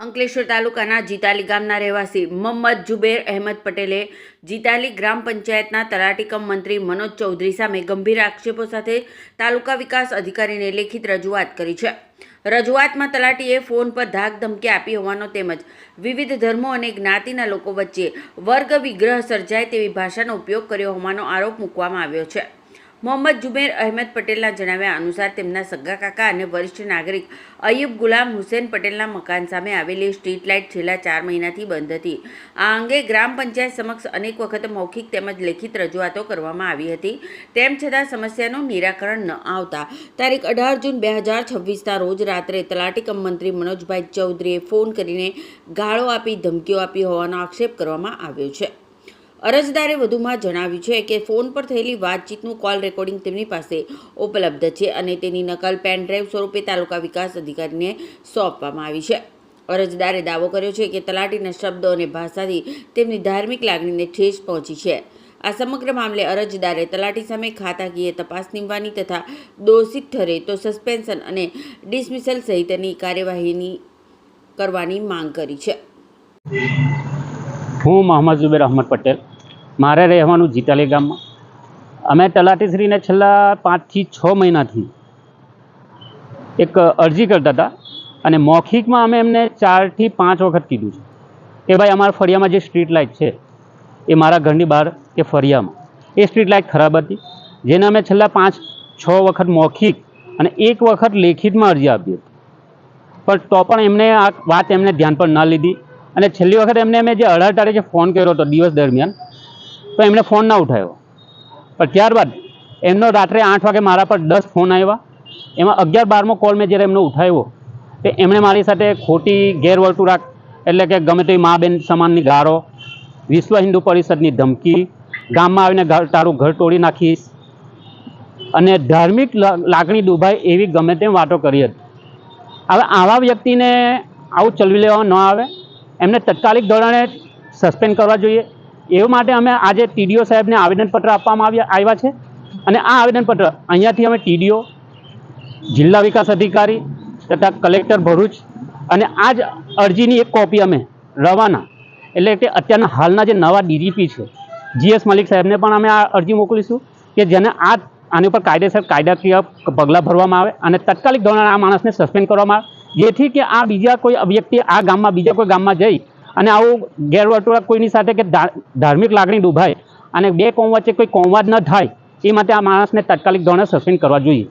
અંકલેશ્વર તાલુકાના જીતાલી ગામના રહેવાસી મોહમ્મદ જુબેર અહેમદ પટેલે જીતાલી ગ્રામ પંચાયતના તલાટી કમ મંત્રી મનોજ ચૌધરી સામે ગંભીર આક્ષેપો સાથે તાલુકા વિકાસ અધિકારીને લેખિત રજૂઆત કરી છે। રજૂઆતમાં તલાટીએ ફોન પર ધાક ધમકી આપી હોવાનો તેમજ વિવિધ ધર્મો અને જ્ઞાતિના લોકો વચ્ચે વર્ગ વિગ્રહ સર્જાય તેવી ભાષાનો ઉપયોગ કર્યો હોવાનો આરોપ મૂકવામાં આવ્યો છે। મોહમ્મદ જુબેર અહેમદ પટેલના જણાવ્યા અનુસાર તેમના સગા કાકા અને વરિષ્ઠ નાગરિક અયુબ ગુલામ હુસેન પટેલના મકાન સામે આવેલી સ્ટ્રીટ લાઇટ છેલ્લા 4 મહિનાથી બંધ હતી। આ અંગે ગ્રામ પંચાયત સમક્ષ અનેક વખત મૌખિક તેમજ લેખિત રજૂઆતો કરવામાં આવી હતી। તેમ છતાં સમસ્યાનું નિરાકરણ ન આવતા તારીખ 18 જૂન 2026ના રોજ રાત્રે તલાટી કમ મંત્રી મનોજભાઈ ચૌધરીએ ફોન કરીને ગાળો આપી ધમકીઓ આપી હોવાનો આક્ષેપ કરવામાં આવ્યો છે। અરજદારે વધુમાં જણાવ્યું છે કે ફોન પર થયેલી વાતચીતનું કોલ રેકોર્ડિંગ તેમની પાસે ઉપલબ્ધ છે અને તેની નકલ પેન ડ્રાઈવ સ્વરૂપે તાલુકા વિકાસ અધિકારીને સોંપવામાં આવી છે। અરજદારે દાવો કર્યો છે કે તલાટીના શબ્દો અને ભાષાથી તેમની ધાર્મિક લાગણીને ઠેસ પહોંચી છે। આ સમગ્ર મામલે અરજદારે તલાટી સામે ખાતાકીય તપાસ નીમવાની તથા દોષિત ઠરે તો સસ્પેન્શન અને ડિસમિસલ સહિતની કાર્યવાહી કરવાની માંગ કરી છે। હું મોહમ્મદ જુબેર અહેમદ પટેલ, મારે રહેવાનું જીતાલી ગામમાં। અમે તલાટીશ્રીને છેલ્લા 5 થી 6 મહિનાથી એક અરજી કરતા હતા અને મૌખિકમાં અમે એમને 4 થી 5 વખત કીધું છે કે ભાઈ અમારા ફળિયામાં જે સ્ટ્રીટ લાઇટ છે એ મારા ઘરની બહાર કે ફળિયામાં એ સ્ટ્રીટ લાઇટ ખરાબ હતી, જેને અમે છેલ્લા 5-6 વખત મૌખિક અને 1 વખત લેખિતમાં અરજી આપી હતી, પણ તો પણ એમને આ વાત એમને ધ્યાન પર ના લીધી અને છેલ્લી વખત એમને અમે જે 18 તારીખે ફોન કર્યો હતો દિવસ દરમિયાન, તો એમણે ફોન ના ઉઠાવ્યો। પણ ત્યારબાદ એમનો રાત્રે 8 વાગે મારા પર 10 ફોન આવ્યા, એમાં 11-12મો કોલ મેં જ્યારે એમનો ઉઠાવ્યો તો એમણે મારી સાથે ખોટી ગેરવર્તણૂક એટલે કે ગમે તે મા બેન સમાનની ગાળો, વિશ્વ હિન્દુ પરિષદની ધમકી, ગામમાં આવીને તારું ઘર તોડી નાખીશ અને ધાર્મિક લાગણી દુભાય એવી ગમે તેમ વાતો કરી હતી। હવે આવા વ્યક્તિને આવું ચલવી લેવા ન આવે, એમને તાત્કાલિક ધોરણે સસ્પેન્ડ કરવા જોઈએ। એ માટે અમે આજે ટીડીઓ સાહેબને આવેદનપત્ર આપવામાં આવ્યા છે અને આ આવેદનપત્ર અહીંયાથી અમે ટીડીઓ, જિલ્લા વિકાસ અધિકારી તથા કલેક્ટર ભરૂચ અને આ જ અરજીની એક કોપી અમે રવાના એટલે કે અત્યારના હાલના જે નવા ડીજીપી છે GS મલિક સાહેબને પણ અમે આ અરજી મોકલીશું કે જેને આની ઉપર કાયદાકીય પગલાં ભરવામાં આવે અને તાત્કાલિક ધોરણે આ માણસને સસ્પેન્ડ કરવામાં આવે, જેથી કે આ બીજા કોઈ વ્યક્તિ આ ગામમાં બીજા કોઈ ગામમાં જઈ અને આવું ગેરવર્તણૂક કોઈની સાથે કે ધાર્મિક લાગણી દુભાય અને બે કોમ વચ્ચે કોઈ કોમવાદ ન થાય એ માટે આ માણસને તાત્કાલિક ધોરણે સસ્પેન્ડ કરવા જોઈએ।